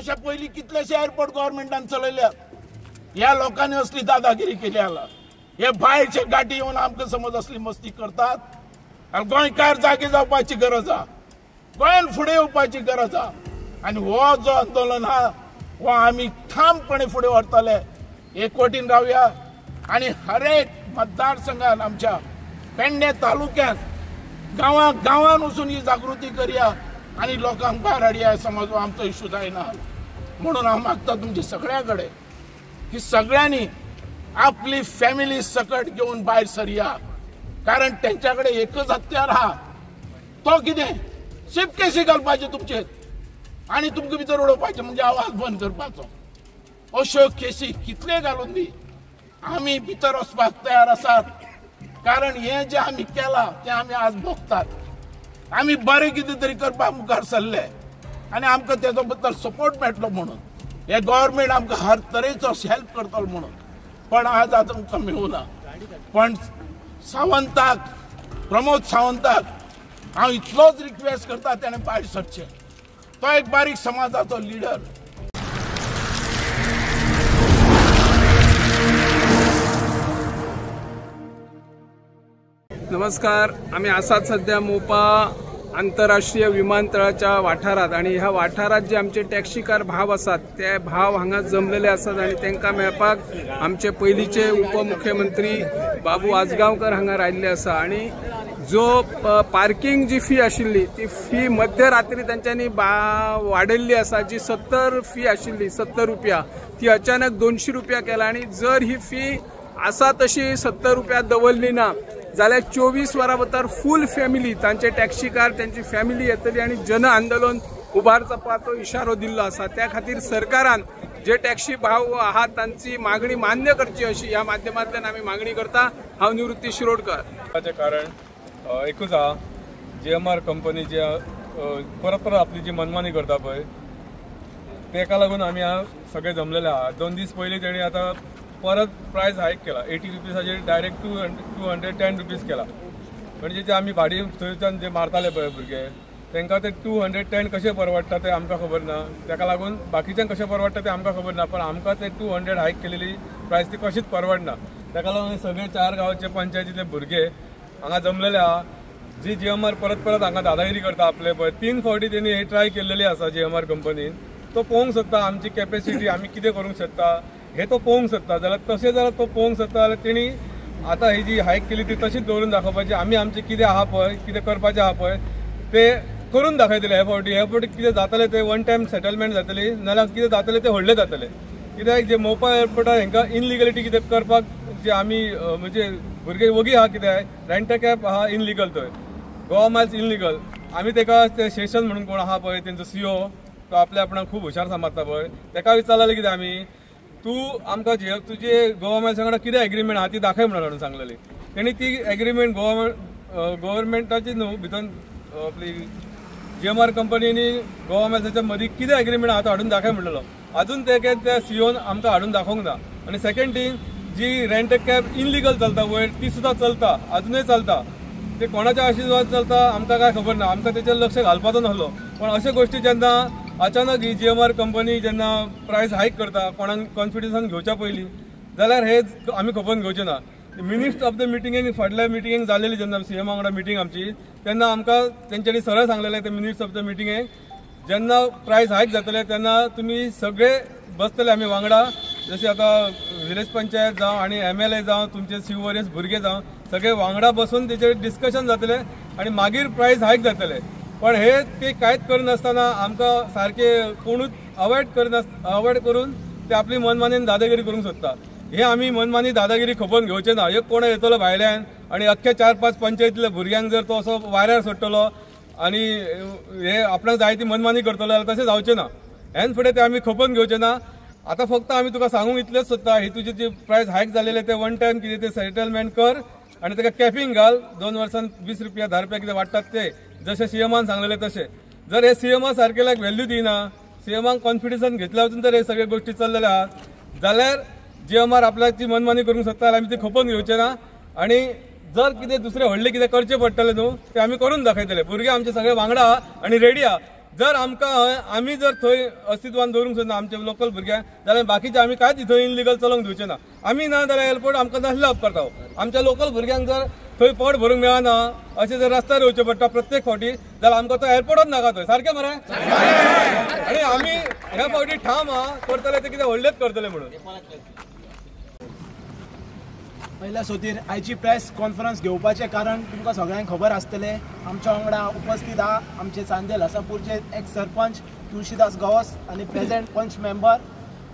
अशा पयलीं कितलेशे एअरपोर्ट गव्हर्नमेंटान चलयल्यात. ह्या लोकांनी असली दादागिरी केली आला. हे भायरचे गाठी येवन आमकां समज असली मस्ती करतात आनी गोंयकार जागे जावपाची गरज आहा. गोंयान फुडें येवपाची गरज आहा आनी हो जो आंदोलन आहा हो आमी ठामपणे फुडें व्हरतले. एकवटीन रावया आनी हर एक मतदारसंघात आमच्या पेडणे तालुक्यात गांवान वचून ही जागृती करया आनी लोकांक भायर हाडया. समज हो आमचो इशू जायना म्हणून हांव मागता तुमचे सगळ्या कडेन की सगळ्यांनी आपली फॅमिली सकट घेवन भायर सरया. कारण त्यांच्या कडेन एकच हत्यार आहा तो कितें शिप केसी घालपाचे तुमचेर आनी तुमकां भितर उडोवपाचे म्हणजे आवाज बंद करपाचो. अश्यो केसी कितले घालून दी आमी भितर वचपाक तयार आसात. कारण हे जे आमी केलां तें आमी आज भोगतात. आमी बरें कितें तरी करपाक मुखार सरले आनी आमकां तेजो बद्दल सपोर्ट मेळटलो म्हणून हे गव्हर्नमेंट आमकां हर तरेचो हेल्प करतलो म्हणून. पण आज आमकां मेळूना. पण सावंताक प्रमोद सावंताक हांव इतलोच रिक्वेस्ट करता तेणें भायर सरचें. तो एक बारीक समाजाचो लिडर. नमस्कार. आम्ही आसात सध्या मोपा आंतरराष्ट्रीय विमानतळाच्या वाठारात आणि ह्या वाठारात जे आमचे टॅक्सीकार भाव असतात ते भाव हांगा जमलेले असतात आणि तांकां मेळपाक आमचे पयलींचे उपमुख्यमंत्री बाबू आजगांवकर हांगा राविल्ले आसा. आणि जो पार्किंग जी फी आशिल्ली ती फी मध्यरात्री तांच्यांनी वाडयल्ली आसा. जी 70 फी आशिल्ली 70 रुपया ती अचानक 200 रुपया केला. आणि जर ही फी आसा तशी 70 रुपया दवरली ना जाल्यार 24 वरां भितर फूल फॅमिली तांचे टॅक्सीकार त्यांची फॅमिली येतली आणि जन आंदोलन उबारपाचो इशारो दिल्लो आसा. त्या खातीर सरकारान जे टॅक्सी भाव आहात तांची मागणी मान्य करची अशी ह्या माध्यमांतल्यान आमी मागणी करता. हांव निवृत्ती शिरोडकर. ताचे कारण एकूच आहा GMR कंपनी जे परत आपली जी मनमानी करता पळय तेका लागून आमी सगळे जमलेले आहा. 2 दीस पयलीं तेणी आतां परत प्रायस हायक केला. 80 रुपीसाचेर डायरेक्ट 210 रुपीज केला. म्हणजे जे आमी भाडी थंयच्यान जे मारताले पळय भुरगे तांकां ते 210 कशें परवडटा ते आमकां खबर ना. ताका लागून बाकीच्यांक कशें परवडटा ते आमकां खबर ना. पण आमकां ते 200 हायक केलेली प्रायस ती कशीच परवडना. ताका लागून सगळे 4 गांवचे पंचायतीचे भुरगे हांगा जमलेले आहा. जी GMR परत हांगा दादागिरी करता आपले पळय 3 फावटी तेणी हे ट्राय केल्लेली आसा GMR कंपनीन. तो पळोवंक सोदता आमची कॅपेसिटी आमी कितें करूंक शकता हे तो पळोवंक सोदता. जाल्यार तशें जाल्यार तो पळोवंक सोदता जाल्यार तेणी आतां ही जी हायक केली ती तशीच दवरून दाखोवपाची. आमी आमचें कितें आहा पळय कितें करपाचें आहा पळय ते करून दाखयतले. हे फावटी कितें जातलें ते वन टायम सेटलमेंट जातली नाल्यार कितें जातलें ते व्हडलें जातलें. कित्याक जे मोपा एअरपोर्टार हांकां इनलिगलिटी कितें करपाक जे आमी म्हणजे भुरगे वगी आहा कितें रेंट कॅब आहा इनलिगल थंय गोवा मायल्स इनलिगल. आमी ताका ते सेशन म्हणून कोण आहा पळय तेंचो CEO तो आपल्या आपणाक खूब हुशार समजता पळय ताका विचारलें कितें आमी तूं आमकां तुजे गोवा मायल्स वांगडा कितें एग्रीमेंट आहा ती दाखय म्हणून सांगलेली. तेणी ती एग्रीमेंट गव्हर्मेंटाची न्हू भितर आपली GMR कंपनीनी गोवा मायल्साच्या मदीं कितें एग्रीमेंट आहा तो हाडून दाखय म्हणलेलो. अजून ते त्या CEOन आमकां हाडून दाखोवंक ना. आनी सेकंड थिंग जी रेंट कॅब इनलिगल चलता वयर ती सुद्दां चलता अजूनय चलता. ते कोणाच्या आशिर्वाद चलता आमकां काय खबर ना. आमकां तेचेर लक्ष घालपाचो नासलो. पण अशे गोश्टी जेन्ना अचानक ही GMR कंपनी जेन्ना प्रायस हायक करता कोणाक कॉन्फिडन्सान घेवच्या पयलीं जाल्यार हे आमी खपोवन घेवचे ना. मिनिट्स ऑफ द मिटिंगेक फाटल्या मिटिंगेक जालेली जेन्ना CM वांगडा मिटींग आमची तेन्ना आमकां तेंच्यांनी सरळ सांगलेलें ते मिनिट्स ऑफ द मिटिंगेक जेन्ना प्रायस हायक जातले तेन्ना तुमी सगळे बसतले आमी वांगडा. जशें आतां विलेज पंचायत जावं आनी MLA जावं तुमचे CORS भुरगे जावं सगळे वांगडा बसून तेचेर डिस्कशन जातले आनी मागीर प्रायस हायक जातले. पण हे ते कांयच करनासतना आमकां सारके कोणूच अवॉइड करून ते आपली मनमानीन दादागिरी करूंक सोदता. हे आमी मनमानी दादागिरी खपोवन घेवचे ना. एक कोण येतलो भायल्यान आनी अख्ख्या 4-5 पंचायतीतल्या भुरग्यांक जर तो असो वाऱ्यार सोडटलो आनी हे आपणाक जाय ती मनमानी करतलो जाल्यार तशें जावचें ना. हेन फुडें ते आमी खपोवन घेवचे ना. आतां फक्त आमी तुका सांगूंक इतलेंच सोदता ही तुजी जी प्रायस हायक जालेले ते वन टायम कितें ते सेटलमेंट कर आनी ताका कॅपिंग घाल. 2 वर्सान 20 रुपया 10 रुपया कितें वाडटात ते जशें CMान सांगलेले तशें. जर हे CMा सारकेल्याक व्हॅल्यू दिना CMाक कॉन्फिडन्सान घेतल्या वचून जर हे सगळे गोश्टी चल्लेले आहात जाल्यार GMR आपल्याची मनमानी करूंक सोदता जाल्यार आमी ती खपोवन घेवचे ना. आनी जर कितें दुसरे व्हडले कितें करचें पडटलें न्हू ते आमी करून दाखयतले. भुरगे आमचे सगळे वांगडा आहा आनी रेडी आहा. जर आमकां आमी जर थंय अस्तित्वान दवरूंक सोदना आमच्या लोकल भुरग्यांक जाल्यार बाकीचे आमी कांयच थंय इनलिगल चलोवंक दिवचे ना. आमी ना जाल्यार एअरपोर्ट आमकां नासले उपकारता. आमच्या लोकल भुरग्यांक जर थंय पोट भरूंक मेळना अशें जर रस्त्यार येवचें पडटा प्रत्येक फावटी जाल्यार आमकां तो एअरपोर्टच नाका थंय. सारकें मरे? आनी आमी ह्या फावटी ठाम आहा करतले ते कितें व्हडलेंच करतले म्हणून. पहिल्या सुतीर आयची प्रेस कॉन्फरन्स घेवपाचें कारण तुमकां सगळ्यांक खबर आसतलें. आमच्या वांगडा उपस्थित आहा आमचे चांदेल हसापूरचे एक्स सरपंच तुळशीदास गावस आणि प्रेझेंट पंच मेंबर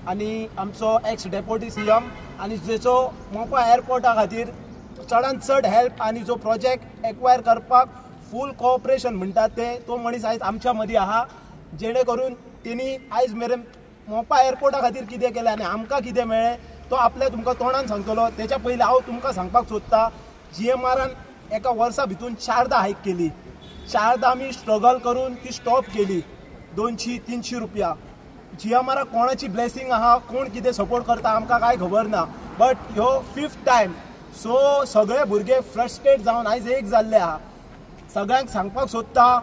आणि आमचो एक्स डेप्युटी सीएम आणि जेचो मोपा एअरपोर्टा खातीर चडांत चड हेल्प आणि जो प्रोजेक्ट एक्वायर करपाक फूल कोऑपरेशन म्हणटात ते तो मनीस आयज आमच्या मदीं आहा. जेणे करून तेणी आयज मेरेन मोपा एअरपोर्टा खातीर कितें केलें आनी आमकां कितें मेळ्ळें तो आपल्या तुमकां तोंडान सांगतलो. तेच्या पयलीं हांव तुमकां सांगपाक सोदतां GMRन एका वर्सा भितून 4दा हायक केली. 4दा आमी स्ट्रगल करून ती स्टॉप केली. 200-300 रुपया. GMR कोणाची ब्लेसिंग आहा कोण कितें सपोर्ट करता आमकां कांय खबर ना. बट ह्यो 5th टायम. सो सगळे भुरगे फ्रस्ट्रेट जावन आयज एक जाल्ले आहा. सगळ्यांक सांगपाक सोदता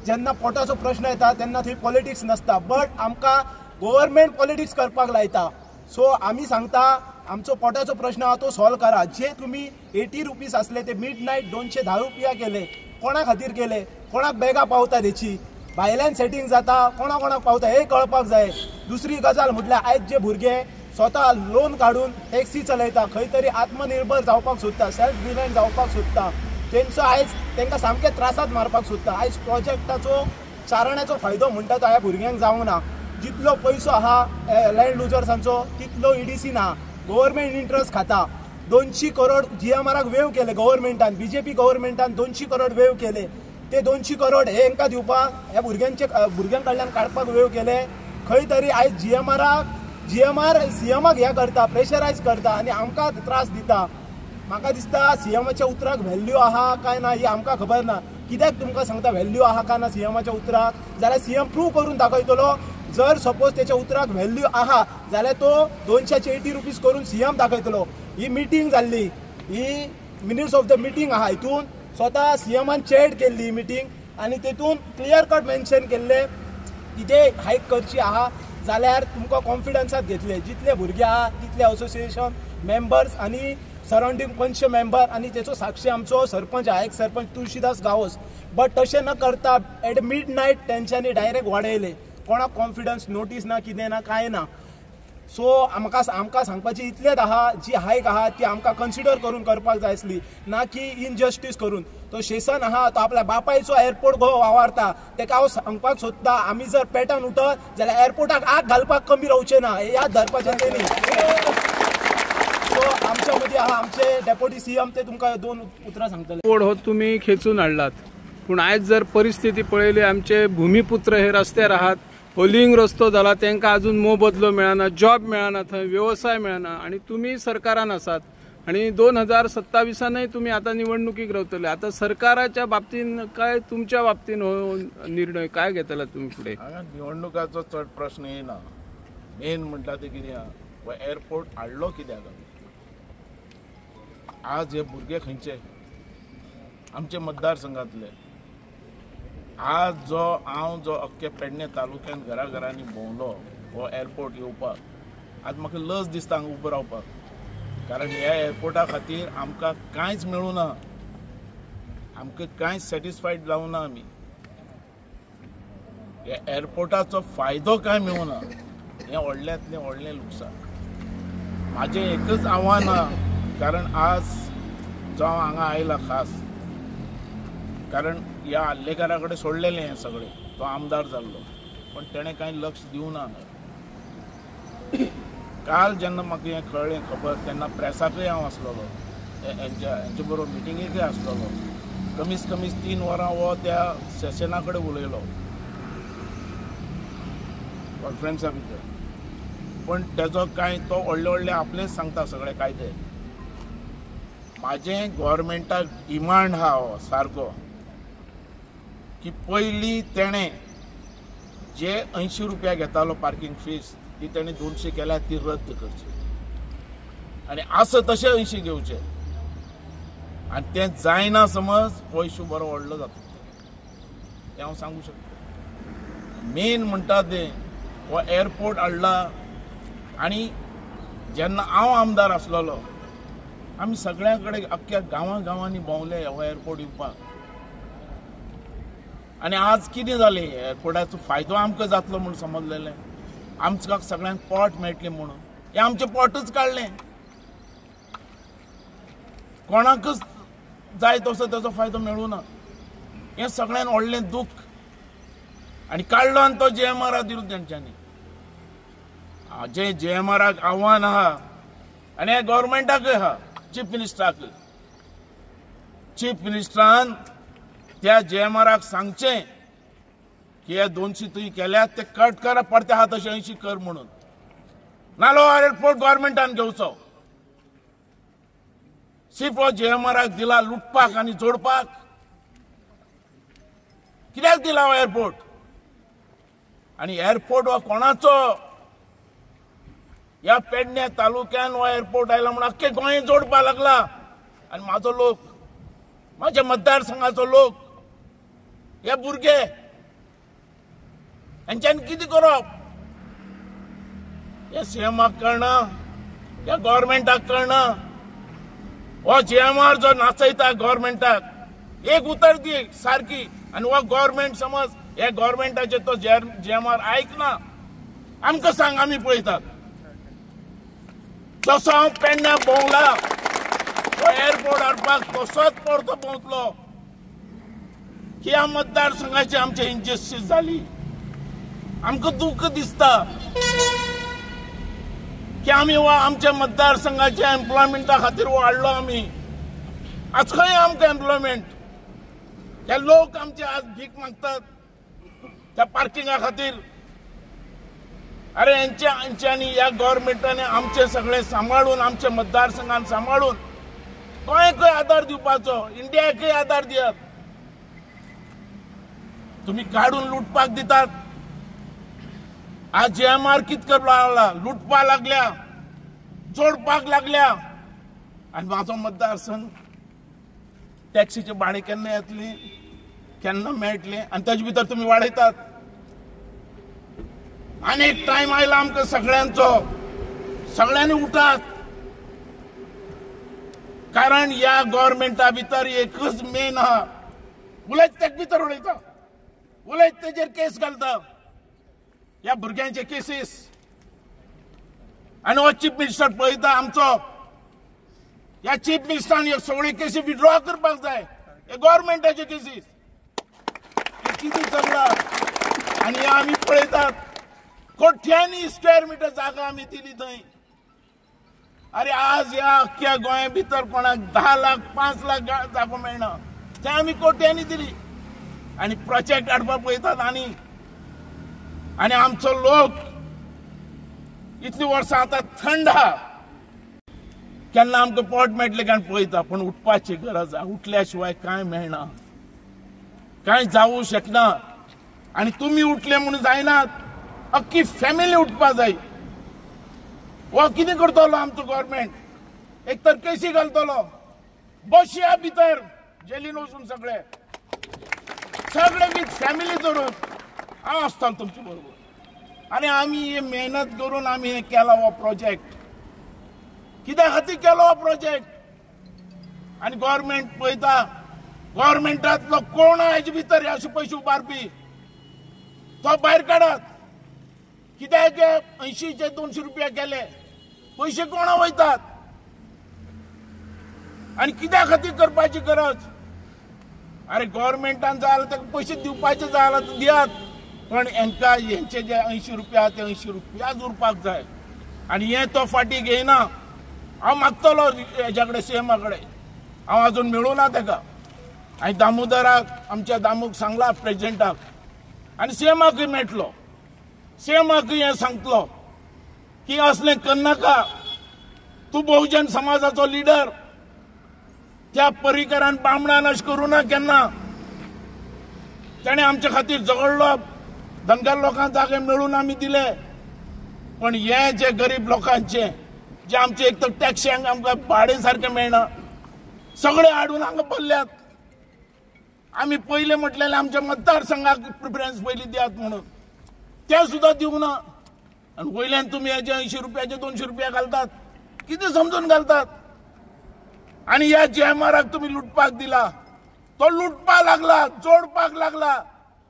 जेन्ना पोटाचो प्रश्न येता तेन्ना थंय पॉलिटिक्स नसता बट आमकां गव्हर्मेंट पॉलिटिक्स करपाक लायता. सो आमी सांगता आमचो पोटाचो प्रश्न आहा तो सॉल्व करा. जे तुम्ही 80 रुपीज असले ते मिडनाईट 210 रुपया केले. कोणा खातीर केले? कोणाक बॅगा पावता तेची भायल्यान सेटिंग जाता कोणा कोणाक पावता हे कळपाक जाय. दुसरी गजाल म्हटल्यार आयज जे भुरगे स्वता लोन काढून टॅक्सी चलयता खंय तरी आत्मनिर्भर जावपाक सोदता सेल्फ डिपेंड जावपाक सोदता तेंचो आयज तांकां सामके त्रासात मारपाक सोदता. आयज प्रोजेक्टाचो चाराण्याचो फायदो म्हणटा तो ह्या भुरग्यांक जावंक ना. जितलो पयसो आहा लँड लुजर्सांचो तितलो EDC ना. गव्हर्मेंट इंट्रस्ट खाता. 200 करोड GMRक वेव केले गव्हर्मेंटान. BJP गव्हर्मेंटान 200 करोड वेव केले. ते 200 करोड हे हांकां दिवपाक ह्या भुरग्यां कडल्यान काडपाक वेव केले. खंय तरी आयज GMR CMक हें करता प्रेशरायज करता आनी आमकां त्रास दिता. म्हाका दिसता CMच्या उतराक व्हॅल्यू आहा काय ना ही आमकां खबर ना. कित्याक तुमकां सांगता व्हॅल्यू आहा काय ना CMच्या उतराक जाल्यार CM प्रूव करून दाखयतलो. जर सपोज त्याच्या उतराक व्हॅल्यू आहा जाल्यार तो 280 रुपीज करून CM दाखयतलो. ही मिटींग जाल्ली ही मिनिट्स ऑफ द मिटींग आहा. हितून स्वता CMन चॅट केल्ली ही मिटींग आनी तेतून क्लियर कट मेन्शन केल्ले कितें हायक करची आहा जाल्यार तुमकां कॉन्फिडन्सात घेतले. जितले भुरगे आहा तितले असोसिएशन मेंबर्स आनी सराउंडींग पंच मेंबर आनी तेचो साक्षी आमचो सरपंच आहा एक सरपंच तुळशीदास गावस. बट तशें न करता एट मिडनाईट तेंच्यांनी डायरेक्ट वाडयले. कोणाक कॉन्फिडन्स नोटीस ना कितें ना कांय ना. सो आमकां सांगपाची इतलेंच आहा जी हायक आहा ती आमकां कन्सिडर करून करपाक जाय आसली ना की इनजस्टीस करून. तो शेसन आहा तो आपल्या बापायचो एअरपोर्ट गो वावरता तेका हांव सांगपाक सोदता आमी जर पेटान उठत जाल्यार एअरपोर्टाक आग घालपाक कमी रावचे ना हे याद धरपाचें तेणी. सो आमच्या मदीं आहा आमचे डेप्युटी CM ते तुमकां 2 उतरां सांगतले. एअरपोर्ट हो तुम्ही खेचून हाडलात पूण आयज जर परिस्थिती पळयली आमचे भूमिपुत्र हे रस्त्यार आहात. होलिंग रस्तो जाला तांकां अजून मोबदलो मेळना जॉब मेळना थंय व्यवसाय मेळना आनी तुमी सरकारान आसात आनी 2027 तुम्ही आता निवडणुकीक रावतले. आता सरकाराच्या बाबतीन काय तुमच्या बाबतीन हो निर्णय काय घेतला तुम्ही फुडें? निवडणुकाचो चड प्रश्न येना. मेन म्हणटा ते कितें एअरपोर्ट हाडलो कित्याक? आज हे भुरगे खंयचे आमचे मतदारसंघातले आज हांव जो अख्खे पेडणे तालुक्यान घरांनी भोंवलो हो एअरपोर्ट येवपाक आज म्हाका लज दिसता हांगा उबो रावपाक. कारण ह्या एअरपोर्टा खातीर आमकां कांयच मेळूं ना. आमकां कांयच सॅटिस्फायड जावं ना. आमी ह्या एअरपोर्टाचो फायदो कांय मेळूं ना. हें व्हडल्यांतलें व्हडलें लुकसाण. म्हाजें एकच आव्हान आहा कारण आज जो हांव हांगा आयला खास कारण ह्या हल्लेकारा कडेन सोडलेलें हें सगळें. तो आमदार जाल्लो पण तेणें कांय लक्ष दिवं ना. काल जेन्ना म्हाका हें कळ्ळें खबर तेन्ना प्रेसाकय हांव आसलोलो हेंचे बरोबर मिटिंगेकय आसलोलो. कमीत कमी 3 वरां हो त्या सेशना कडेन उलयलो कॉन्फरन्सा भितर. पण तेजो कांय तो व्हडले आपलेच सांगता सगळे कायदे. म्हाजें गव्हर्मेंटाक डिमांड आहा हो सारको की पयलीं तेणें जे 80 रुपया घेतालो पार्किंग फीस ती तेणें 200 केल्यार ती रद्द करची आनी आसा तशें 80 घेवचे. आनी तें जायना समज पयशे बरो व्हडलो जाता हें हांव सांगूं शकता. मेन म्हणटा ते हो एअरपोर्ट हाडला आणि जेन्ना हांव आमदार आसलोलो आमी सगळ्यां कडेन अख्ख्या गांवांनी भोंवले हो एअरपोर्ट येवपाक आणि आज कितें जालें एअरपोर्टाचो फायदो आमकां जातलो म्हूण समजलेलें आमकां सगळ्यांक पोट मेळटलें म्हणून हे आमचें पोटच काडलें कोणाकच जाय तसो ताचो फायदो मेळूं ना हें सगळ्यान व्हडलें दूख आनी काडलो आनी तो JMR दिलो तेंच्यांनी जे JMRक आव्हान आहा आनी हे गव्हर्मेंटाकय आहा चीफ मिनिस्टरान त्या JMRक सांगचें की हे 200 तुवें केल्यात ते कट करा पडते आहा तशें 80 कर म्हणून नालो एअरपोर्ट गव्हर्मेंटान घेवचो सिर्फ हो JMRक दिला लुटपाक आनी जोडपाक कित्याक दिला हो एअरपोर्ट आणि एअरपोर्ट हो कोणाचो ह्या पेडण्या तालुक्यान हो एअरपोर्ट आयला म्हणून अख्खे गोंय जोडपा लागला आणि म्हाजो लोक म्हाज्या मतदारसंघाचो लोक हे भुरगे हेंच्यांनी कितें करप हे CMक कळना या गव्हर्मेंटाक कळना हो JMR जो नाचयता गव्हर्मेंटाक एक उतर दी सारकी आणि हो गव्हर्मेंट समज हे गव्हर्मेंटाचे तो JMR ऐकना आमकां सांग आमी पळयतात जसो हांव पेडण्या भोंवला तो एअरपोर्ट हाडपाक तसोच परतो भोंवतलो की ह्या मतदारसंघाची आमची इनजस्टीस जाली आमकां दूख दिसता की आमी हो आमच्या मतदारसंघाच्या एम्प्लॉयमेंटा खातीर हो हाडलो आमी आज खंय आमकां एम्प्लॉयमेंट हे लोक आमचे आज भीक मागतात त्या पार्किंगा खातीर अरे यांच्यांनी या गव्हर्मेंटाने आमचे सगळे सांभाळून आमचे मतदारसंघान सांभाळून गोंयकय आदार दिवपाचो इंडियाकय आदार दियात तुम्ही काढून लुटपाक दितात आज JMR कित करपा लागला लुटपा लागल्या जोडपाक लागल्या आणि माझो मतदारसंघ टॅक्सीचे भाडे केन्ना येतले केन्ना मेळटले आणि ताजे भितर तुम्ही वाडयतात आनी एक टाइम आयला आमकां सगळ्यांचो सगळ्यांनी उठात कारण या गव्हर्मेंटा भितर एकच मेन आहा उलयत तेक भितर उडयता उलयत तेजेर केस घालता ह्या भुरग्यांचे केसीस आनी हो चीफ मिनिस्टर पळयता आमचो ह्या चीफ मिनिस्टरान ह्यो सगळ्यो केसी विड्रॉ करपाक जाय हे गव्हर्मेंटाचे केसीस कितें चल्ला आनी आमी पळयतात कोट्यांनी स्क्वेअर मीटर जागा आमी दिली थंय अरे आज ह्या अख्ख्या गोंया भितर कोणाक 10 लाख 5 लाख जागो मेळना ते आमी कोट्यांनी दिली आनी प्रोजेक्ट हाडपाक पळयतात आनी आमचो लोक इतली वर्सां आतां थंड आहा केन्ना आमकां पोट मेळटलें काय पळयता पूण उठपाची गरज आहा उठल्या शिवाय कांय मेळना कांय जावूं शकना आनी तुमी उठले म्हणून जायनात अख्खी फॅमिली उठपा जाय वो कितें करतलो आमचो गव्हर्मेंट एक तर केसी घालतलो बसया भितर जेलीन वचून सगळे वीथ फॅमिली धरून हांव आसतलो तुमचे बरोबर आनी आमी हे मेहनत करून आमी हे केला हो प्रोजेक्ट कित्या खातीर केलो हो प्रोजेक्ट आनी गव्हर्मेंट पळयता गव्हर्मेंटांतलो कोण हेजे भितर अशे पयशे उबारपी तो भायर काडात कित्याक 80चे 200 रुपया केले पैसे कोणा वयतात आनी कित्या खातीर करपाची गरज अरे गव्हर्मेंटान जाय जाल्यार ताका पयशे दिवपाचे जाय जाल्यार दियात पण हेंकां हेंचे जे 80 रुपया ते 80 रुपयाच उरपाक जाय आनी हे तो फाटी घेयना हांव मागतलो हेज्या कडेन CMा कडेन हांव अजून मेळूं ना ताका हांवें दामोदराक आमच्या दामूक सांगला प्रेसिडेंटाक आनी CMाकय मेळटलो CMाकय हें सांगतलो की असलें करनाका तूं बहुजन समाजाचो लिडर त्या पर्रीकरान बामणान अशें करूं ना केन्ना ताणें आमचे खातीर झगडलो धनगर लोकांक जागे मेळून आमी दिले पण हे जे गरीब लोकांचे जे आमचे एक तर टॅक्सी आमकां भाडें सारकें मेळना सगळे हाडून हांगा भरल्यात आमी पयलें म्हटलेलें आमच्या मतदारसंघाक प्रिफरन्स पयलीं दियात म्हणून ते सुद्धा दिवंक ना आणि वयल्यान तुम्ही हेजे 80 रुपयाचे 200 रुपया घालतात किती समजून घालतात आणि या JMRक तुम्ही लुटपाक दिला तो लुटपाक लागला जोडपाक लागला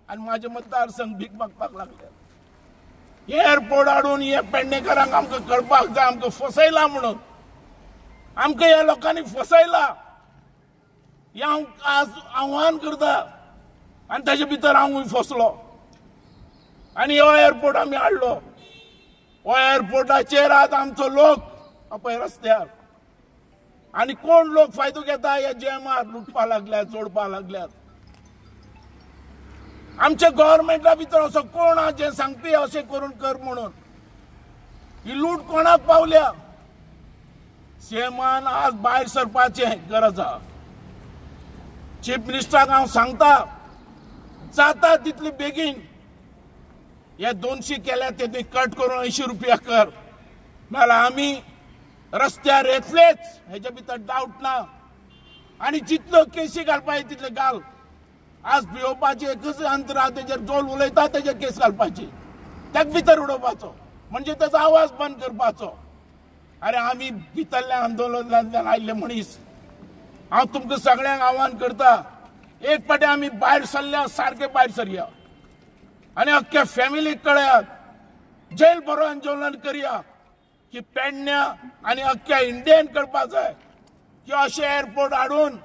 आणि माझे मतदारसंघ भीक मागपाक लागले एअरपोर्ट हाडून हे पेडणेकरांक आमकां कळपाक जाय आमकां फसयला म्हणून आमकां ह्या लोकांनी फसयला हे हांव आज आव्हान करता आणि ताचे भितर हांवूय फसलो आणि हो एअरपोर्ट आमी हाडलो हो एअरपोर्टाचेर आज आमचो लोक पळय रस्त्यार आणि कोण लोक फायदो घेता या JMR लुटपा लागल्यात जोडपा लागल्यात आमच्या गव्हर्नमेंटा भितर असो कोण आहा जे सांगपी अशें करून कर म्हणून ही लूट कोणाक पावल्या सीएमान आज भायर सरपाचे गरज आहा चीफ मिनिस्टराक हांव सांगता जाता तितले बेगीन हे 200 केल्या ते कट करून 80 रुपया कर नाल्यार आमी रस्त्यार येतलेच हेच्या भितर डाऊट ना आणि जितलो केसी घालपाचे तितले घाल आज भिवपाचे एकच अंतर आहा तेजेर जो उलयता तेजेर केस घालपाची त्याक भितर उडोवपाचो म्हणजे त्याचा आवाज बंद करपाचो अरे आमी भितरल्या आंदोलनांतल्यान आयिल्ले मनीस हांव तुमकां सगळ्यांक आव्हान करता एक फावटी आमी भायर सरल्या सारके भायर सरया आणि अख्ख्या फॅमिलीक कळयात जेल बरो आंदोलन करया की पेडण्या आणि अख्ख्या इंडियन कळपाक जाय की अशें एअरपोर्ट हाडून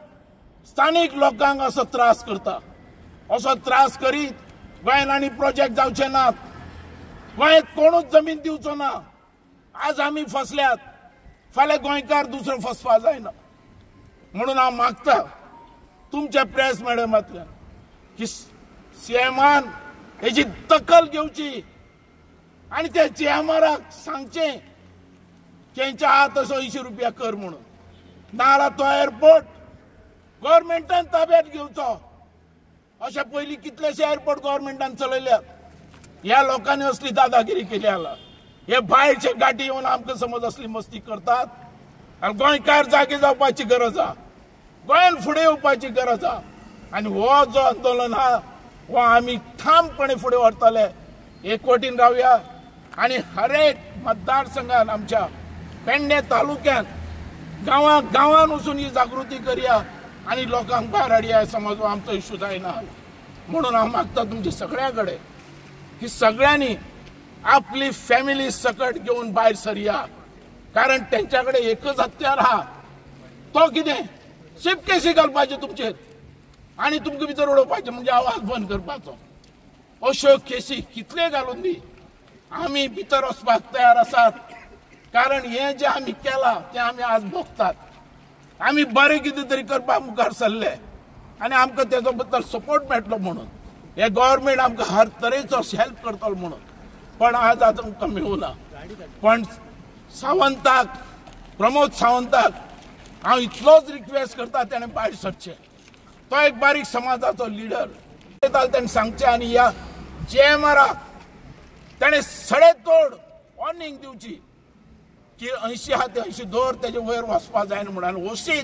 स्थानिक लोकांक असो त्रास करता असो त्रास करीत गोंयांत आनी प्रोजेक्ट जावचे नात गोंयांत कोणूच जमीन दिवचो ना आज आमी फसल्यात फाल्यां गोंयकार दुसरो फसपा जायना म्हणून हांव मागता तुमच्या प्रेस मॅडमांतल्यान की सीएमान हेची दखल घेवची आणि त्या JMRक सांगचें तेंच्या हात असो 80 रुपया कर म्हणून नाल्यार तो एअरपोर्ट गव्हर्नमेंटान ताब्यात घेवचो अशें पयलीं कितलेशे एअरपोर्ट गव्हर्नमेंटान चलयल्यात ह्या लोकांनी असली दादागिरी केली आला हे भायरचे गाठी येवन आमकां समज असली मस्ती करतात आनी गोंयकार जागे जावपाची गरज आहा गोंयान फुडें येवपाची गरज आहा आनी हो जो आंदोलन आहा हो आमी ठामपणे फुडें व्हरतले एकवटीन रावया आनी हर एक मतदारसंघान आमच्या पेडणे तालुक्यात गांवान वचून ही जागृती करया आणि लोकांक भायर हाडया समज आमचो इश्यू जायना म्हणून हांव मागता तुमचे सगळ्या कडेन की सगळ्यांनी आपली फॅमिली सकट घेवन भायर सरया कारण तेंच्या कडेन एकच हत्यार आहा तो कितें शिप केसी घालपाचे तुमचेर आणि तुमकां भितर उडोवपाचे म्हणजे आवाज बंद करपाचो अश्यो केसी कितले घालून दी आमी भितर वचपाक तयार आसात कारण हे जे आमी केला ते आमी आज भोगतात आमी बरें कितें तरी करपाक मुखार सरले आनी आमकां तेजो बद्दल सपोर्ट मेळटलो म्हणून हे गव्हर्नमेंट आमकां हर तरेचो हेल्प करतलो म्हणून पण आज आमकां मेळूना पण सावंताक प्रमोद सावंताक हांव इतलोच रिक्वेस्ट करता तेणें भायर सरचें तो एक बारीक समाजाचो लिडर ताणें सांगचें आनी ह्या JMRक ताणें सडेतोड वॉर्निंग दिवची की 80 हा ते 80 दवर तेजे वयर वचपा जायना म्हणून वशीत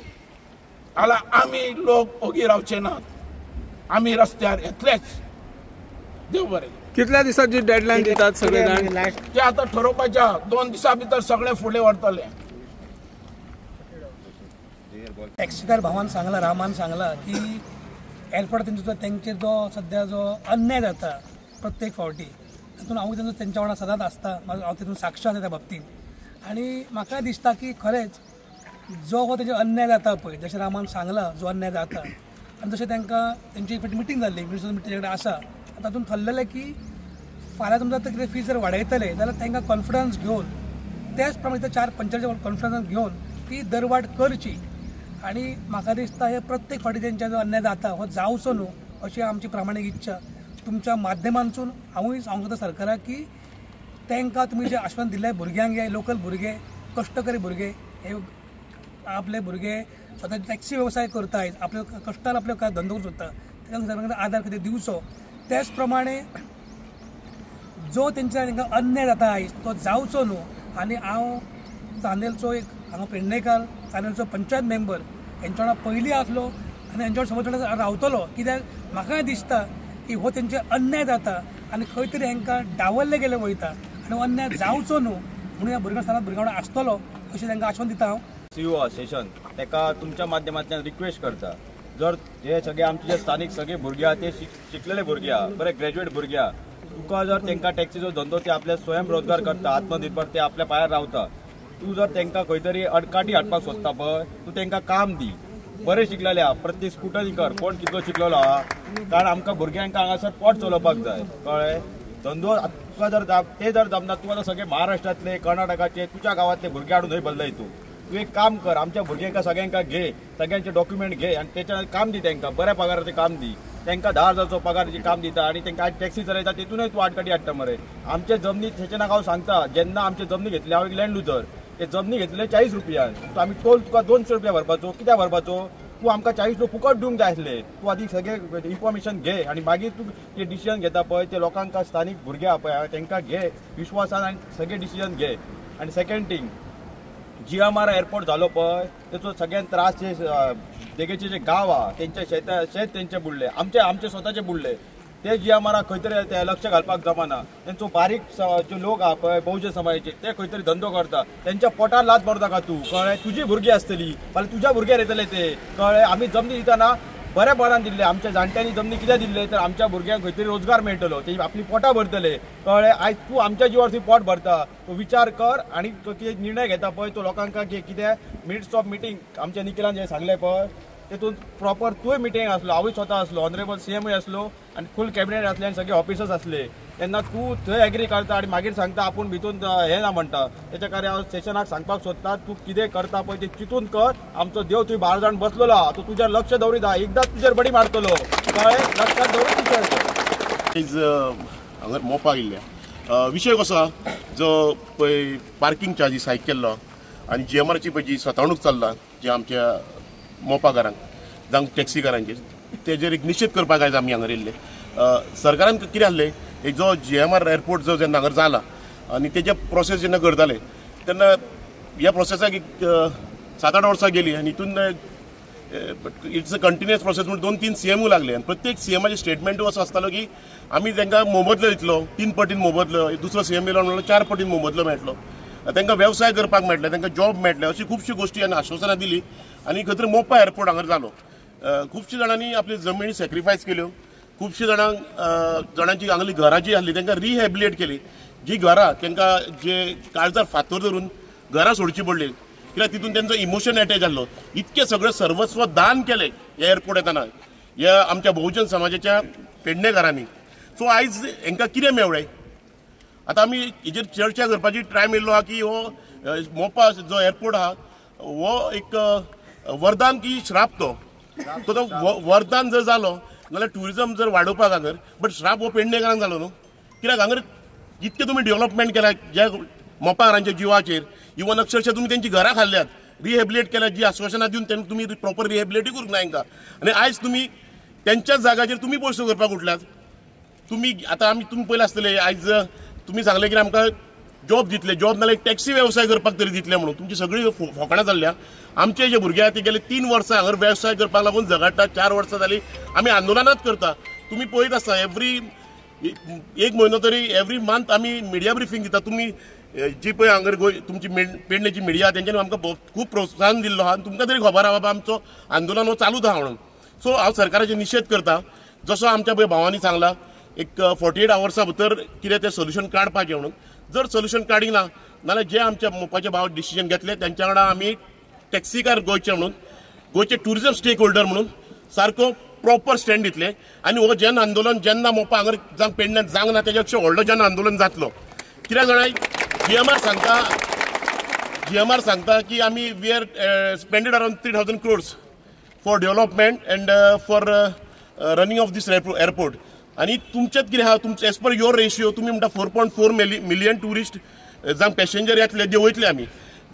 जाल्यार आमी लोक ओगी रावचे नात आमी रस्त्यार येतलेच देव बरें कितल्या दिसाची डेडलायन दितात सगळे जाण ते आतां ठरोवपाच्या 2 दिसां भितर सगळे फुडें व्हरतले टॅक्सीकार भावान सांगला रामान सांगला की एअरपोर्ट तेंचेर जो सध्या जो अन्याय जाता प्रत्येक फावटी तातूंत हांव तेंच्या वांगडा सदांच आसता हांव तितून साक्ष आसा त्या बाबतींत आनी म्हाका दिसता की खरेंच जो हो तेजो अन्याय जाता पळय जशें रामान सांगला जो अन्याय जाता आनी जशें तांकां तेंची एक मिटींग जाल्ली मिनिस्टर मिटींग कडेन आसा तातूंत थरलेलें की फाल्यां तुमकां कितें फीज जर वाडयतले जाल्यार तांकां कॉन्फिडन्स घेवन त्याच प्रमाणे 4-5 कॉन्फिडन्स घेवन ती दरवाड करची आनी म्हाका दिसता हे प्रत्येक फावटी तेंच्या जो अन्याय जाता हो जावचो न्हू अशी आमची प्रामाणीक इच्छा तुमच्या माध्यमांतून हांवूय सांगता सरकाराक की तांकां तुमी जे आश्वासन दिल्लें भुरग्यांक हे लोकल भुरगे कश्टकरी भुरगे हे आपले भुरगे स्वताचे टॅक्सी वेवसाय करताय आपले कश्टान आपले धंदो करून सोदता तांकां सरकारान आदार कितें दिवचो त्याच प्रमाणे जो तांकां अन्याय जाता आयज तो जावचो न्हू आनी हांव चांदेलचो एक हांगा पेडणेकार चांदेलचो पंचायत मेंबर हेंच्या वांगडा पयलीं आसलो आनी हेंच्या समज रावतलो कित्याक म्हाका दिसता की हो तेंचे अन्याय जाता आनी खंय तरी हांकां डावल्ले गेले वयता आनी अन्याय जावचो न्हू म्हणून ह्या भुरग्यांस्थानात भुरग्यां वांगडा आसतलो अशें तांकां आश्वासन दिता हांव. सीओ सेशन ताका तुमच्या माध्यमांतल्यान रिक्वेस्ट करता, जर हे सगळे आमचे जे स्थानिक सगळे भुरगे आहा ते शिकलेले भुरगे आहा, बरे ग्रॅज्युएट भुरगे आहा, तुका जर तांकां टॅक्सीचो धंदो ते आपले स्वयंरोजगार करता, आत्मनिर्भर ते आपल्या पायार रावता, तू जर तांकां खंय तरी अडकाटी हाडपाक सोदता पळय, तू तांकां काम दी. बरे शिकलेले आहा, प्रत्येक स्कुटरी कर, कोण कितलो शिकलेलो आहा, कारण आमकां भुरग्यांक हांगासर पोट चलोवपाक जाय कळ्ळें. धंदो तुका जर ते जर जमना, तूं आतां सगळे महाराष्ट्रांतले कर्नाटकाचे तुज्या गांवांतले भुरगे हाडून थंय बदलय. तू एक काम कर, आमच्या भुरग्यांका सगळ्यांका घे, सगळ्यांचे डॉक्युमेंट घे आनी त्याच्या काम दी तांकां, बऱ्या पगाराचें काम दी. तांकां 10,000 पगाराची काम दिता आनी तांकां आज टॅक्सी चलयता तितूनय तूं आडकाटी हाडटा मरे. आमचे जमनी सेशनाक हांव सांगता, जेन्ना आमचे जमनी घेतली, हांव एक लँड लुजर, ते जमनी घेतले 40 रुपयान, आमी टोल तुका 200 रुपया भरपाचो, कित्याक भरपाचो, तू आमकां 40 रुपया फुकट दिवंक जाय आसले. तू आधी सगळे इन्फॉर्मेशन घे आनी मागीर तू जे डिसिजन घेता पळय ते लोकांक स्थानिक भुरगे आहा पळय तांकां घे विश्वासान आनी सगळे डिसिजन घे. आनी सेकंड थिंग, GMR एअरपोर्ट झालो पळय तेचो सगळ्यात त्रास जे देगेचे जे गांव आहा तेंचे शेत तेंचे बुडले, आमचे स्वताचे बुडले, ते GMR खंय तरी ते लक्ष घालपाक जमना. तेंचो बारीक जे लोक आहा पळय बहुजन समाजाचे ते खंय तरी धंदो करता, तेंच्या पोटार लात मारता का तू कळ्ळें. तुजी भुरगीं आसतली फाल्यां तुज्या भुरग्यार येतले ते कळ्ळें. आमी जमनी दितना बऱ्यापणान दिल्ले, आमच्या जाणट्यांनी जमनी कित्याक दिल्ले तर आमच्या भुरग्यांक खंय तरी रोजगार मेळटलो, ते आपली पोटां भरतले कळ्ळें. आयज तू आमच्या जिवार थंय पोट भरता, तो विचार कर आनी तो कितें निर्णय घेता पळय तो लोकांक कितें मिनिट्स ऑफ मिटींग आमच्या निखिलान जे सांगले पळय तेतून प्रॉपर तूंय मिटींग आसलो, हांवूय स्वता आसलो, ऑनरेबल CMय आसलो आनी फूल कॅबिनेट आसले आनी सगळे ऑफिसर्स आसले. तेन्ना तूं थंय एग्री करता आनी मागीर सांगता आपूण भितून हें ना म्हणटा. तेच्या खातीर हांव सेशनाक सांगपाक सोदता, तूं कितें करता पळय ते चिंतून कर. आमचो देव थंय 12 जाण बसलेलो आहा, तूं तुजेर लक्ष दवरीत आहा, एकदांच तुजेर बडी मारतलो कळ्ळें, लक्षात दवरीत. हांगा मोपा गेल्ल्या विशय कसो आहा, जो पळय पार्किंग चार्जीस हायक केल्लो आनी GMRची पळय जी सतावणूक चल्ला जे आमच्या मोपाकारांक जावं टॅक्सीकारांचेर, तेजेर एक निश्चित करपाक आयज आमी हांगा येयल्ले. सरकारान कितें आहलें, एक जो GMR एअरपोर्ट जो जेन्ना हांगा जाला आनी तेजे प्रोसेस जेन्ना करताले तेन्ना ह्या प्रोसेसाक एक 7-8 वर्सां गेली आनी हितून इट्स अ कंटिन्युअस प्रोसेस म्हणून 2-3 CMय लागले आनी प्रत्येक CMचे स्टेटमेंटूय असो आसतालो की आमी तांकां मोबदलो दितलो, 3 पटीन मोबदलो, दुसरो CM येयलो म्हणल्यार 4 पटीन मोबदलो मेळटलो, तांकां वेवसाय करपाक मेळटले, तांकां जॉब मेळटले, अशी खुबशी गोश्टी आनी आश्वासनां दिली. आनी खंय तरी मोपा एअरपोर्ट हांगा जालो. खुबशे जाणांनी आपली जमनी सॅक्रिफायस केल्यो, खुबशे जाणांची हांगली घरां जी आसली तांकां रिहॅबिलिटेट केली. जी घरां तांकां जे काळजार फातर धरून घरां सोडची पडली कित्याक तितून तांचो इमोशन अटॅच आसलो. इतके सगळे सर्वस्व दान केले ह्या एअरपोर्ट येताना ह्या आमच्या बहुजन समाजाच्या पेडणेकारांनी. सो आयज हांकां कितें मेळ्ळें, आतां आमी हेजेर चर्चा करपाची टायम येयल्लो आहा की हो मोपा जो एअरपोर्ट आहा हो एक वरदान की श्राप, तो वरदान जर जालो नाल्यार ट्युरिजम जर वाडोवपाक हांगर, बट श्राप हो पेडणेकारांक जालो न्हू. कित्याक हांगर इतके तुमी डेव्हलपमेंट केला ज्या मोपाकारांच्या जिवाचेर, इवन अक्षरशः तुमी तेंची घरां खाल्ल्यात, रिहॅबिलिटेट केल्यात, जी आश्वासनां दिवन तेन्ना तुमी प्रॉपर रिहॅबिलिटेट करूंक ना हांकां. आनी आयज तुमी तेंच्याच जाग्याचेर तुमी पयसो करपाक उठल्यात. तुमी आतां आमी तुमी पयले आसतले, आयज तुमी सांगले की आमकां जॉब दितले, जॉब नाल्यार टॅक्सी वेवसाय करपाक तरी दितले म्हणून. तुमची सगळी फोकाणां जाल्ल्या. आमचे जे भुरगे आहा ते गेले 3 वर्सां हांगा वेवसाय करपाक लागून झगडटा, 4 वर्सां जाली आमी आंदोलनात करता. तुमी पळयत आसा एक म्हयनो तरी एवरी मंथ आमी मिडिया ब्रिफींग दिता. तुमी जी पळय हांगर तुमची पेडणेची मिडिया तेंच्यांनी आमकां खूब प्रोत्साहन दिल्लो आहा. तुमकां तरी खबर आहा बाबा आमचो आंदोलन हो चालूच आहा म्हणून. सो हांव सरकाराचे निशेध करता. जसो आमच्या पळय भावांनी सांगला एक 48 आवर्सां भितर कितें तें सोल्युशन काडपाचें म्हणून. जर सोल्युशन काडीक ना नाल्यार जे आमच्या मोपाचे भाव डिसिजन घेतले तेंच्या वांगडा आमी टॅक्सीकार गोंयचे म्हणून, गोंयचे ट्युरिजम स्टेक होल्डर म्हणून सारको प्रॉपर स्टँड दितले. आनी हो जन आंदोलन जेन्ना मोपा हांगर जावं पेडण्यात जावंक ना तेच्या पेक्षा व्हडलो जन आंदोलन जातलो. कित्याक जाणां GMR सांगता की आमी we are spended around 3,000 crores for development and for running of these airport. आनी तुमचेच कितें आहा, तुमचे एज पर युअर रेशियो तुमी म्हणटा 4.4 मिलियन टुरिस्ट जावं पॅसेंजर येतले जे वयतले आमी.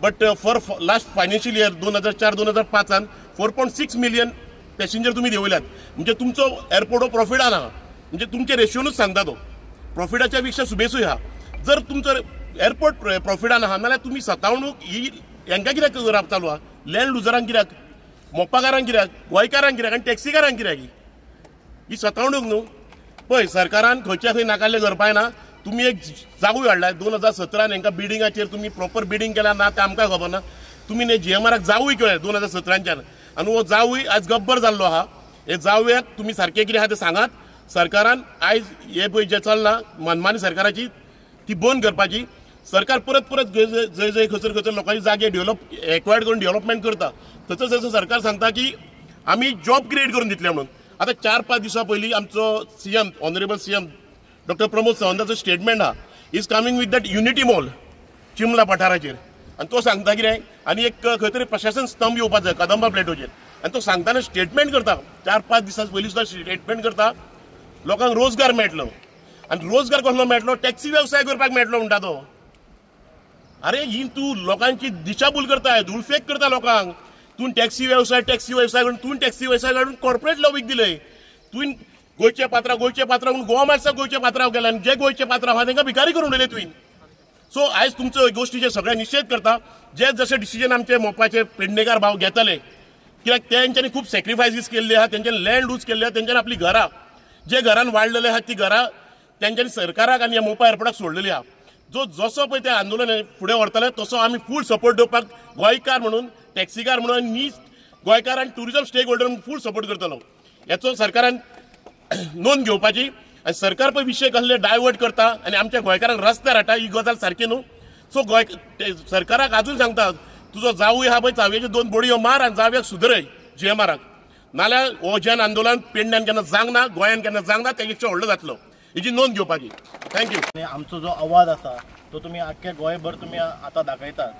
But for last financial year 2004-2005 4.6 million passenger तुमी देंवयल्यात. म्हणजे तुमचो एअरपोर्ट हो प्रॉफिटान आहा. म्हणजे तुमचे रेशियोनूच सांगता तो प्रॉफिटाच्या पेक्षा सुबेसूय आहा. जर तुमचो एअरपोर्ट प्रॉफिटान आहा नाल्यार तुमी सतावणूक ही हांकां कित्याक चालू आहा, लँड लुजरांक कित्याक, मोपाकारांक कित्याक, गोंयकारांक कित्याक आनी टॅक्सीकारांक कित्याक ही सतावणूक न्हू. पळय सरकारान खंयच्या थंय नाकारले करपाक ना. तुम्ही एक जागूय हाडला 2017 हांकां बिल्डिंगाचेर तुम्ही प्रॉपर बिल्डिंग केला ना ते आमकां खबर ना. तुम्ही GMRक जावूय केले 2017च्यान आनी हो जावूय आज गब्बर जाल्लो आहा. हे जावयाक तुम्ही सारखे कितें आहा ते सांगात. सरकारान आयज हे पळय जे चल्ला मनमानी सरकाराची ती बंद करपाची. सरकार परत परत जंय जंय खंयसर लोकांचे जागे एक्वायर्ड करून डेव्हलपमेंट करता थंयसर सरकार सांगता की आमी जॉब क्रिएट करून दितले म्हणून. आता 4-5 दिवसां पयलीं आमचो CM honourable CM doctor Pramod सावंताचो स्टेटमेंट आहा. Is coming with that unity mall चिमला पठाराचेर आनी तो सांगता कितें आनी एक खंय तरी प्रशासन स्तंभ येवपाक जाय कदंबा प्लेटोचेर आनी तो सांगताना स्टेटमेंट करता 4-5 दिसां पयलीं सुद्दां स्टेटमेंट करता लोकांक रोजगार मेळटलो. आनी रोजगार कसलो मेळटलो टॅक्सी वेवसाय करपाक मेळटलो म्हणटा तो. अरे ही तूं लोकांची दिशाभूल करता धुळफेक करता लोकांक. तूं टॅक्सी वेवसाय करून तूं टॅक्सी वेवसाय काडून कॉर्पोरेट लॉबीक दिले. तुवें गोंयचे पात्रांव म्हणून गोवा मार्क्साक गोंयचे पात्रांव केला आनी जे गोंयचे पात्रांव आहा तांकां भिकारी करून उडयले तुवें. सो आयज तुमचो गोश्टीचे सगळे निशेध करता. जे जशे डिसिजन आमचे मोपाचे पेडणेकार भाव घेतले कित्याक तेंच्यांनी खूब सॅक्रिफायसीस केल्ले आहा. तेंच्यांनी लँड लूज केल्ले आहा. तेंच्यांनी आपली घरां जे घरान वाडलेले आहात ती घरां तेंच्यांनी सरकाराक आनी मोपा एअरपोर्टाक सोडलेली आहा. जसो पळय ते आंदोलन फुडें व्हरतले तसो आमी फूल सपोर्ट दिवपाक गोंयकार म्हणून टॅक्सीकार म्हणून नी गोंयकार आनी ट्युरिजम स्टेक होल्डर म्हणून फूल सपोर्ट करतलो. हेचो सरकारान नोंद घेवपाची. आनी सरकार पळय विशय कसले डायवर्ट करता आनी आमच्या गोंयकारांक रस्त्यार हाडटा ही गजाल सारकी न्हू. सो सरकाराक आजून सांगता तुजो जावूय आहा पळय चावयेच्यो 2 बडयो मार आनी जावयाक सुदरय GMRक नाल्यार हो जन आंदोलन पेडण्यान केन्ना जावंक ना गोंयान केन्ना जावंक ना तेजेक्षा व्हडलो जातलो. हेची नोंद घेवपाची. थँक्यू. आमचो जो आवाज आसा तो तुमी आख्ख्या गोंयभर तुमी आतां दाखयतात.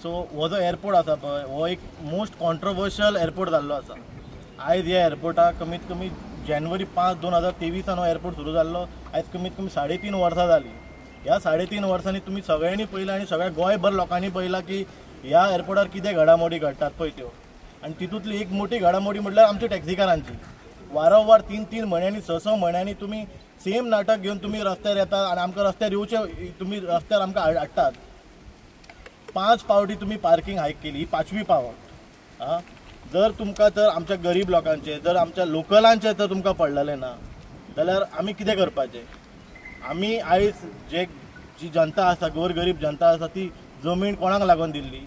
सो हो जो एअरपोर्ट आसा पळय हो एक मोस्ट कॉन्ट्रोवर्शियल एअरपोर्ट जाल्लो आसा. आयज ह्या एअरपोर्टाक कमीत कमी जानेवारी 5, 2023 हो एअरपोर्ट सुरू जाल्लो. आयज कमीत कमी 3.5 वर्सां जाली. ह्या 3.5 वर्सांनी तुमी सगळ्यांनी पळयलां आनी सगळ्या गोंयभर लोकांनी पळयलां की ह्या एअरपोर्टार कितें घडामोडी घडटात पळय त्यो. आनी तितूंतली एक मोठी घडामोडी म्हटल्यार आमच्या टॅक्सीकारांची. वारंवार 3-3 म्हयन्यांनी 6-6 म्हयन्यांनी तुमी सेम नाटक घेवन तुमी रस्त्यार येतात आनी आमकां रस्त्यार येवचे तुमी रस्त्यार आमकां हाडटात. 5 फावटी तुमी पार्किंग हायक केली. ही 5वी फावट. जर तुमकां तर आमच्या गरीब लोकांचे जर आमच्या लोकलांचे तर तुमकां पडलेलें ना जाल्यार आमी कितें करपाचें. आमी आयज जी जनता आसा गोरगरीब जनता आसा ती जमीन कोणाक लागून दिल्ली.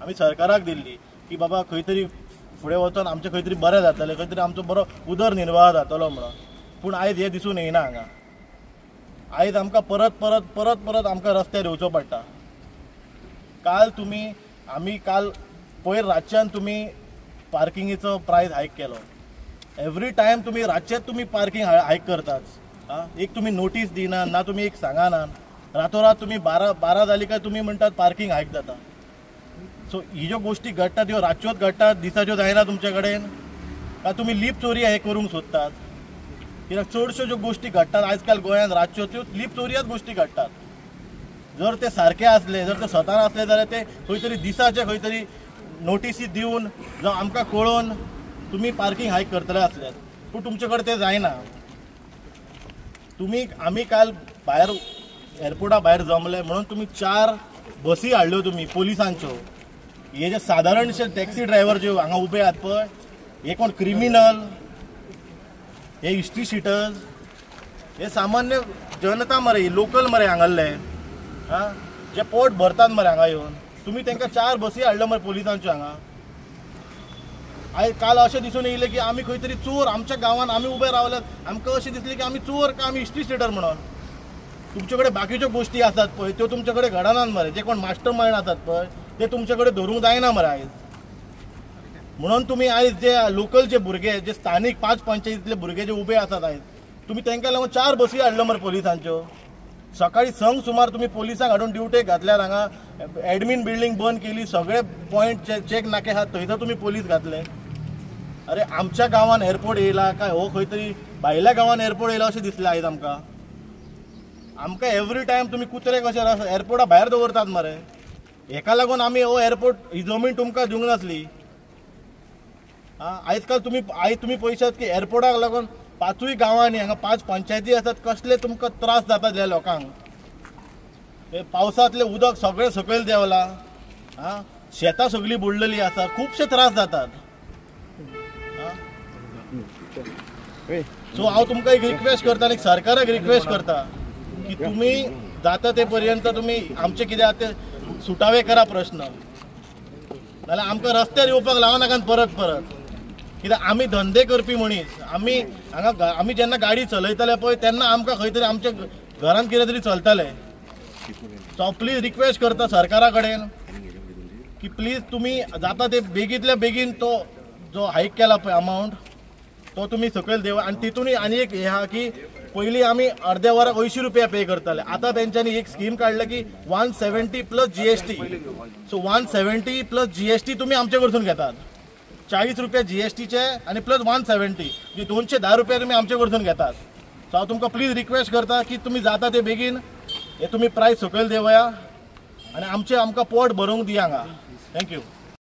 आमी सरकाराक दिल्ली की बाबा खंय तरी फुडें वचून आमचें खंय तरी बरें जातलें खंय तरी आमचो बरो उदरनिर्वाह जातलो म्हणून. पूण आयज हें दिसून येना हांगा. आयज आमकां परत आमकां रस्त्यार येवचो पडटा. आमी काल पयर रातच्यान तुमी पार्किंगेचो प्रायस हायक केलो. एवरी टायम तुमी रातचेच तुमी पार्किंग हायक करतात. एक तुमी नोटीस दिना ना तुमी एक सांगाना. रातोरात तुमी 12 जाली काय तुमी म्हणटात पार्किंग हायक जाता. सो ही ज्यो गोश्टी घडटात ह्यो रातच्योच घडटात दिसाच्यो जायना तुमचे कडेन काय तुमी लिप चोरी हे करूंक सोदतात. कित्याक चडश्यो ज्यो गोश्टी घडटात आयज काल गोंयांत रातच्यो त्यो लिप चोरयाच गोश्टी घडटात. जर ते सारके असले जर ते स्वतान असले जाल्यार ते खंय तरी दिसाचे खंय तरी नोटीसी दिवन जावं आमकां कळोवन तुमी पार्किंग हायक करतले आसले. पूण तुमचे कडेन ते जायना. आमी काल भायर एअरपोर्टा भायर जमले म्हणून तुमी 4 बसी हाडल्यो तुमी पोलिसांच्यो. हे जे सादारणशे टॅक्सी ड्रायव्हर जे हांगा उबे आहात पळय हे कोण क्रिमिनल हे हिस्ट्री शिटर्स हे सामान्य जनता मरे लोकल मरे हांगाले जे पोट भरतात मरे हांगा येवन. तुमी तांकां 4 बसी हाडल्यो मरे पोलिसांच्यो हांगा. आयज काल अशें दिसून येयलें की आमी खंय तरी चोर आमच्या गांवांत आमी उबे रावल्यात आमकां अशें दिसलें की आमी चोर काय आमी हिस्ट्री शिटर म्हणून. तुमचे कडेन बाकीच्यो गोश्टी आसात पळय त्यो तुमचे कडेन घडनात मरे. जे कोण मास्टर मायंड आसात पळय ते तुमचे कडेन धरूंक जायना मरे आयज. म्हणून तुमी आयज जे लोकल जे भुरगे जे स्थानीक 5 पंचायतींतले भुरगे जे उबे आसात आयज तुमी तांकां लागून 4 बसी हाडल्यो मरे पोलिसांच्यो. सकाळी 6 सुमार तुमी पोलिसांक हाडून ड्युटेक घातल्यार हांगा एडमीन बिल्डींग बंद केली. सगळे पॉयंट चेक नाके आहात थंयसर तुमी पोलीस घातले. अरे आमच्या गांवांत एअरपोर्ट येयला काय हो खंय तरी भायल्या गांवांत एअरपोर्ट येयला अशें दिसलें आयज आमकां. एवरी टायम तुमी कुत्रे कशे एअरपोर्टा भायर दवरतात मरे. हेका लागून आमी हो एअरपोर्ट ही जमीन तुमकां दिवंक नासली. आयज काल तुमी पळयशात की एअरपोर्टाक लागून 5य गांवांनी हांगा 5 पंचायती आसात कसले तुमकां त्रास जातात ह्या लोकांक. पावसांतलें उदक सगळें सकयल देंवलां. शेतां सगळीं बुडलेलीं आसात. खुबशे त्रास जातात. सो हांव तुमकां एक रिक्वेस्ट करता आनी सरकाराक रिक्वेस्ट करता की तुम्ही जाता ते पर्यंत तुम्ही आमचे कितें आहा ते सुटावे करा प्रश्न, नाल्यार आमकां रस्त्यार येवपाक लावं नाकात परत परत. कित्याक आमी धंदे करपी मनीस, आमी हांगा आमी जेन्ना गाडी चलयतले पळय तेन्ना आमकां खंय तरी आमच्या घरांत कितें तरी चलतलें. सो हांव प्लीज रिक्वेस्ट करता सरकारा कडेन की प्लीज तुम्ही जाता ते बेगींतल्या बेगीन तो जो हायक केला पळय अमावंट तो तुम्ही सकयल देवा. आणि तितूनय आनी एक हे आहा की पयलीं आमी अर्द्या वराक 80 रुपया पे करताले, आतां तेंच्यांनी एक स्कीम काडला की 170 plus GST. So 170 plus GST तुम्ही आमचे कडसून घेतात, 40 रुपया GSTचे आणि प्लस 170 म्हणजे 210 रुपया तुम्ही आमचे कडसून घेतात. सो हांव तुमकां प्लीज रिक्वेस्ट करता की तुम्ही जाता ते बेगीन हे तुम्ही प्रायस सकयल देवया आणि आमचे आमकां पोट भरूंक दिया हांगा. थँक्यू.